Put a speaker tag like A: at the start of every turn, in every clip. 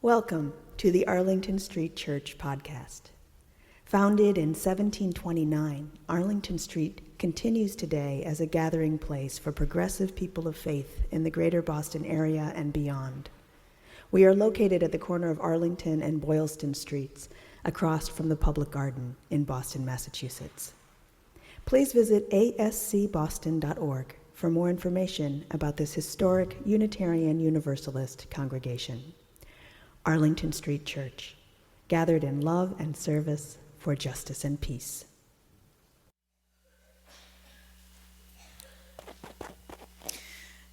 A: Welcome to the Arlington Street Church podcast. Founded in 1729, Arlington Street continues today as a gathering place for progressive people of faith in the greater Boston area and beyond. We are located at the corner of Arlington and Boylston Streets, across from the Public Garden in Boston, Massachusetts. Please visit ascboston.org for more information about this historic Unitarian Universalist congregation. Arlington Street Church, gathered in love and service for justice and peace.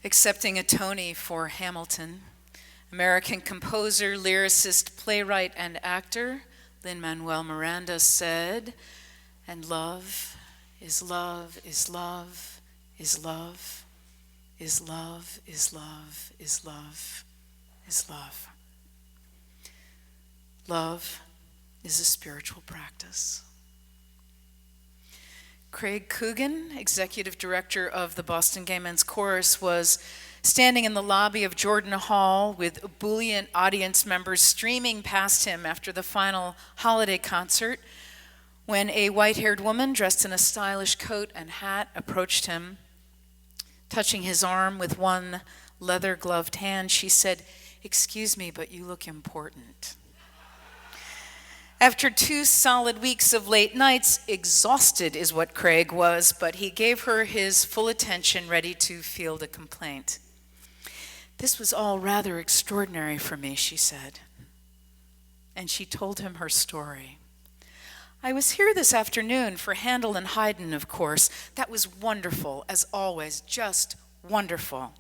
B: Accepting a Tony for Hamilton, American composer, lyricist, playwright, and actor Lin-Manuel Miranda said, "And love is love is love is love is love is love is love is love. Love is a spiritual practice." Craig Coogan, executive director of the Boston Gay Men's Chorus, was standing in the lobby of Jordan Hall with ebullient audience members streaming past him after the final holiday concert when a white-haired woman dressed in a stylish coat and hat approached him. Touching his arm with one leather-gloved hand, she said, "Excuse me, but you look important." After 2 solid weeks of late nights, exhausted is what Craig was, but he gave her his full attention, ready to field a complaint. "This was all rather extraordinary for me," she said. And she told him her story. "I was here this afternoon for Handel and Haydn, of course. That was wonderful, as always, just wonderful.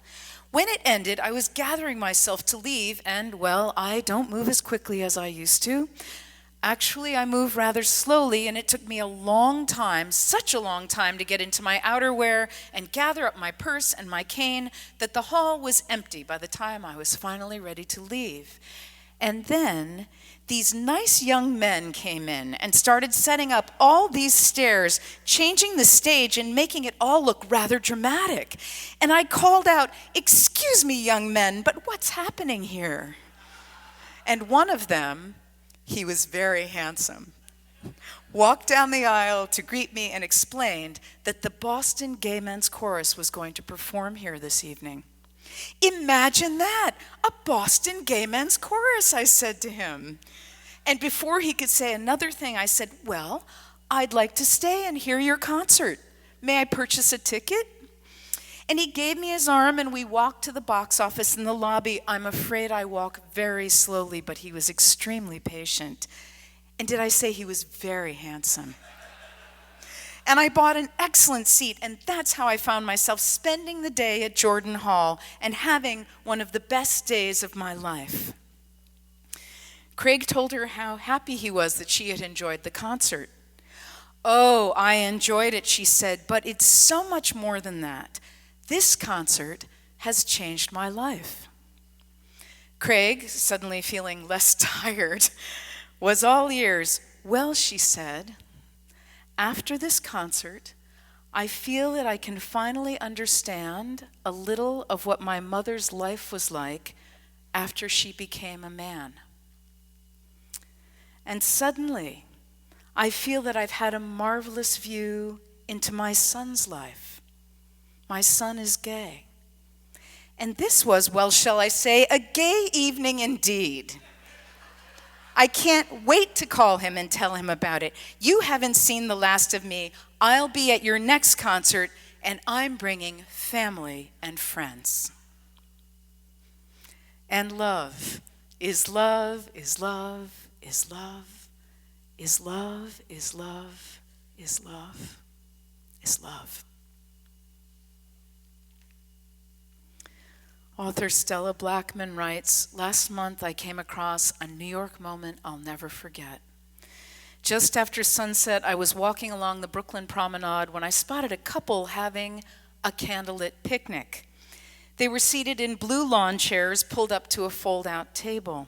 B: When it ended, I was gathering myself to leave, and, well, I don't move as quickly as I used to. Actually, I move rather slowly, and it took me a long time, such a long time, to get into my outerwear and gather up my purse and my cane, that the hall was empty by the time I was finally ready to leave. And then these nice young men came in and started setting up all these stairs, changing the stage and making it all look rather dramatic. And I called out, 'Excuse me, young men, but what's happening here?' And one of them, he was very handsome, walked down the aisle to greet me and explained that the Boston Gay Men's Chorus was going to perform here this evening. 'Imagine that, a Boston Gay Men's Chorus,' I said to him. And before he could say another thing, I said, 'Well, I'd like to stay and hear your concert. May I purchase a ticket?' And he gave me his arm, and we walked to the box office in the lobby. I'm afraid I walk very slowly, but he was extremely patient. And did I say he was very handsome? And I bought an excellent seat, and that's how I found myself spending the day at Jordan Hall and having one of the best days of my life." Craig told her how happy he was that she had enjoyed the concert. "Oh, I enjoyed it," she said, "but it's so much more than that. This concert has changed my life." Craig, suddenly feeling less tired, was all ears. "Well," she said, "after this concert, I feel that I can finally understand a little of what my mother's life was like after she became a man. And suddenly, I feel that I've had a marvelous view into my son's life. My son is gay. And this was, well, shall I say, a gay evening indeed. I can't wait to call him and tell him about it. You haven't seen the last of me. I'll be at your next concert, and I'm bringing family and friends." And love is love is love is love is love is love is love is love. Author Stella Blackman writes, "Last month I came across a New York moment I'll never forget. Just after sunset, I was walking along the Brooklyn Promenade when I spotted a couple having a candlelit picnic. They were seated in blue lawn chairs pulled up to a fold-out table.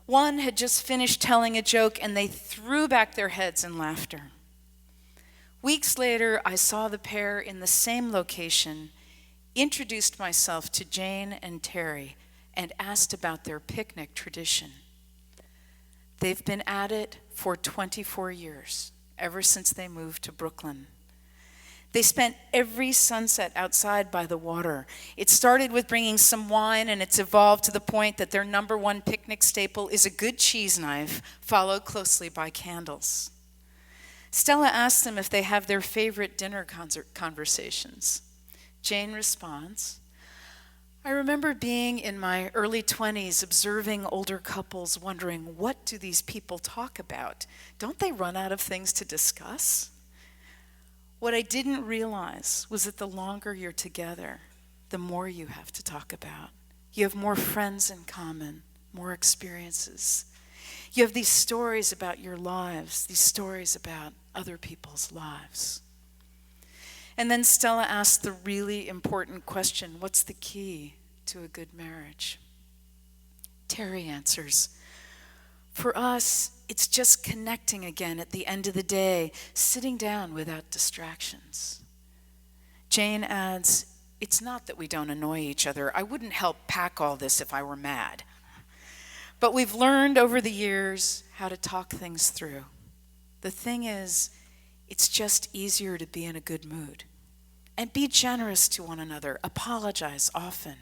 B: One had just finished telling a joke, and they threw back their heads in laughter. Weeks later, I saw the pair in the same location, introduced myself to Jane and Terry, and asked about their picnic tradition. They've been at it for 24 years, ever since they moved to Brooklyn. They spent every sunset outside by the water. It started with bringing some wine, and it's evolved to the point that their number one picnic staple is a good cheese knife, followed closely by candles. Stella asks them if they have their favorite dinner conversations. Jane responds, I remember being in my early 20s, observing older couples, wondering, what do these people talk about? Don't they run out of things to discuss? What I didn't realize was that the longer you're together, the more you have to talk about. You have more friends in common, more experiences. You have these stories about your lives, these stories about other people's lives. And then Stella asks the really important question, what's the key to a good marriage? Terry answers, for us, it's just connecting again at the end of the day, sitting down without distractions. Jane adds, it's not that we don't annoy each other. I wouldn't help pack all this if I were mad. But we've learned over the years how to talk things through. The thing is, it's just easier to be in a good mood. And be generous to one another. Apologize often.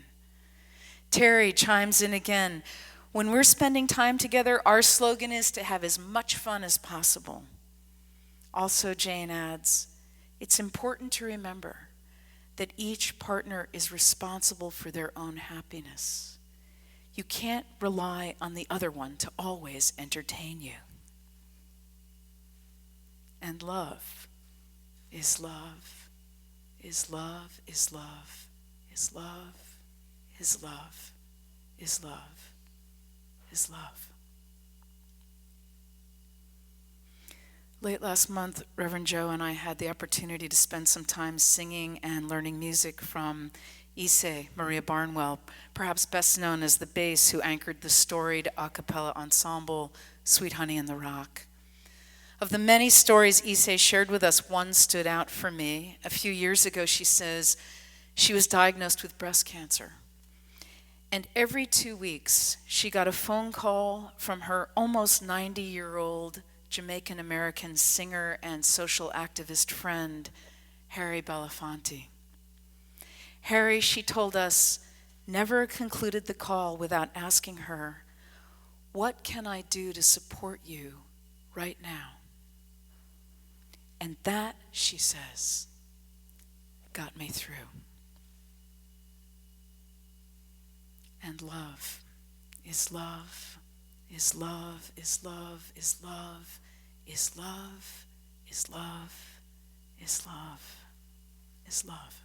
B: Terry chimes in again. When we're spending time together, our slogan is to have as much fun as possible. Also, Jane adds, it's important to remember that each partner is responsible for their own happiness. You can't rely on the other one to always entertain you. And love is love, is love, is love, is love, is love, is love, is love. Late last month, Reverend Joe and I had the opportunity to spend some time singing and learning music from Issei Maria Barnwell, perhaps best known as the bass who anchored the storied a cappella ensemble Sweet Honey in the Rock. Of the many stories Issei shared with us, one stood out for me. A few years ago, she says, she was diagnosed with breast cancer. And every 2 weeks, she got a phone call from her almost 90-year-old Jamaican-American singer and social activist friend, Harry Belafonte. Harry, she told us, never concluded the call without asking her, what can I do to support you right now? And that, she says, got me through. And love is love, is love, is love, is love, is love, is love, is love, is love.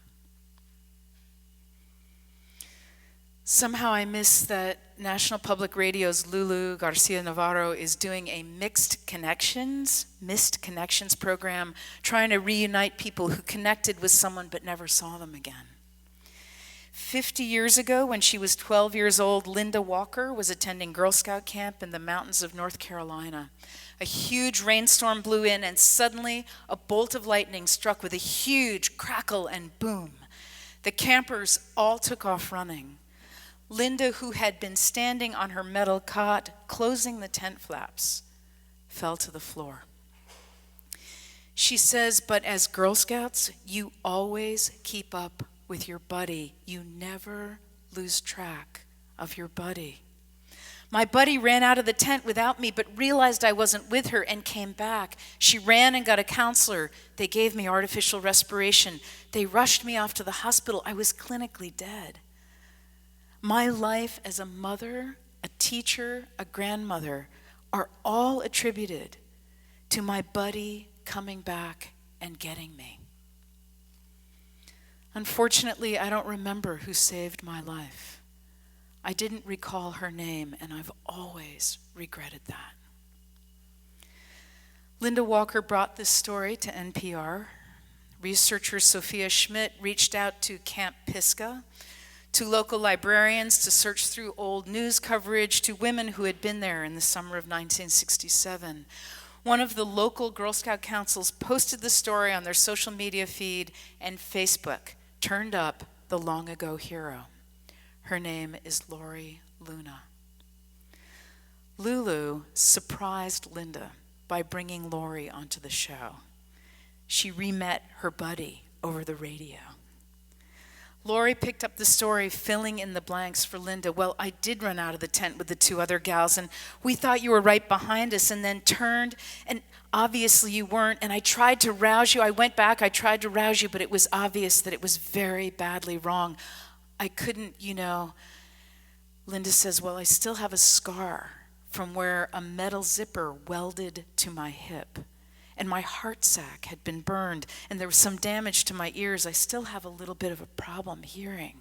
B: Somehow I miss that National Public Radio's Lulu Garcia-Navarro is doing a Missed Connections program, trying to reunite people who connected with someone but never saw them again. 50 years ago, when she was 12 years old, Linda Walker was attending Girl Scout camp in the mountains of North Carolina. A huge rainstorm blew in, and suddenly a bolt of lightning struck with a huge crackle and boom. The campers all took off running. Linda, who had been standing on her metal cot, closing the tent flaps, fell to the floor. She says, but as Girl Scouts, you always keep up with your buddy. You never lose track of your buddy. My buddy ran out of the tent without me, but realized I wasn't with her and came back. She ran and got a counselor. They gave me artificial respiration. They rushed me off to the hospital. I was clinically dead. My life as a mother, a teacher, a grandmother are all attributed to my buddy coming back and getting me. Unfortunately, I don't remember who saved my life. I didn't recall her name, and I've always regretted that. Linda Walker brought this story to NPR. Researcher Sophia Schmidt reached out to Camp Pisgah, to local librarians to search through old news coverage, to women who had been there in the summer of 1967. One of the local Girl Scout councils posted the story on their social media feed, and Facebook turned up the long ago hero. Her name is Lori Luna. Lulu surprised Linda by bringing Lori onto the show. She re-met her buddy over the radio. Lori picked up the story, filling in the blanks for Linda. Well, I did run out of the tent with the two other gals, and we thought you were right behind us, and then turned, and obviously you weren't, and I tried to rouse you. I went back, I tried to rouse you, but it was obvious that it was very badly wrong. I couldn't, Linda says, well, I still have a scar from where a metal zipper welded to my hip. And my heart sac had been burned, and there was some damage to my ears. I still have a little bit of a problem hearing.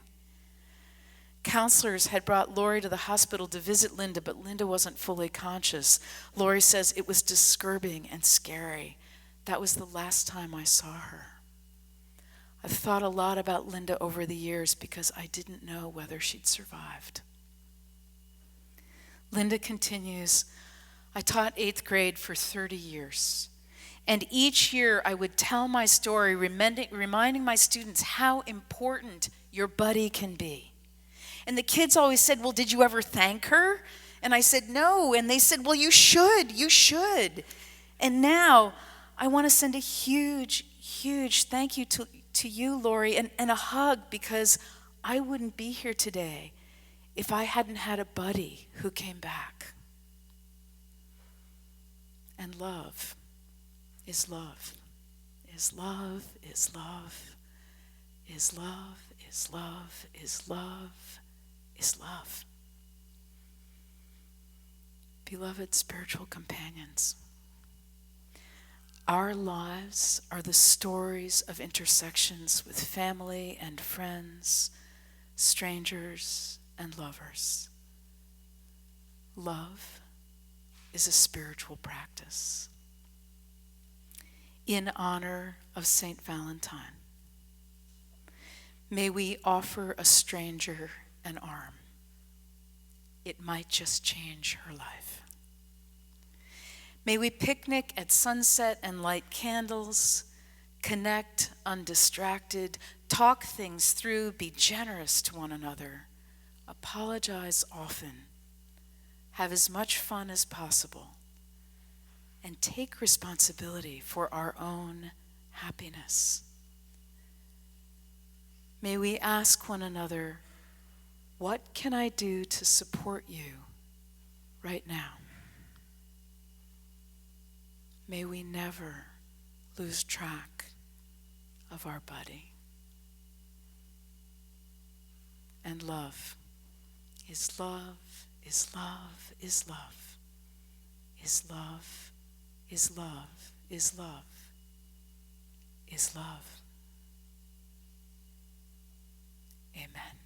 B: Counselors had brought Lori to the hospital to visit Linda, but Linda wasn't fully conscious. Lori says it was disturbing and scary. That was the last time I saw her. I've thought a lot about Linda over the years because I didn't know whether she'd survived. Linda continues, I taught 8th grade for 30 years. And each year I would tell my story, reminding my students how important your buddy can be. And the kids always said, well, did you ever thank her? And I said, no. And they said, well, you should. And now I want to send a huge, huge thank you to you, Lori, and a hug, because I wouldn't be here today if I hadn't had a buddy who came back. And love is love, is love, is love, is love, is love, is love, is love. Beloved spiritual companions, our lives are the stories of intersections with family and friends, strangers and lovers. Love is a spiritual practice. In honor of Saint Valentine, may we offer a stranger an arm. It might just change her life. May we picnic at sunset and light candles, connect undistracted, talk things through, be generous to one another, apologize often, have as much fun as possible, and take responsibility for our own happiness. May we ask one another, what can I do to support you right now? May we never lose track of our buddy. And love is love, is love, is love, is love, is love, is love, is love. Amen.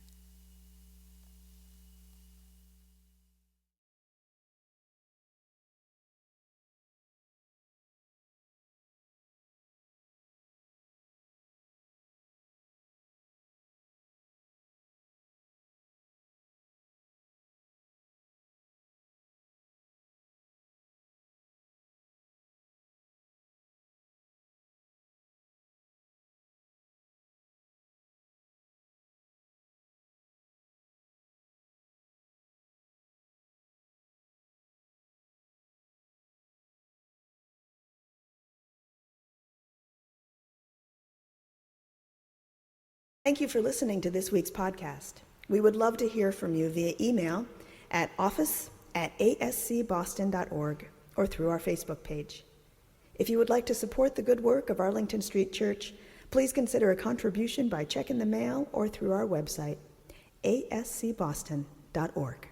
A: Thank you for listening to this week's podcast. We would love to hear from you via email at office@ascboston.org or through our Facebook page. If you would like to support the good work of Arlington Street Church, please consider a contribution by check in the mail or through our website, ascboston.org.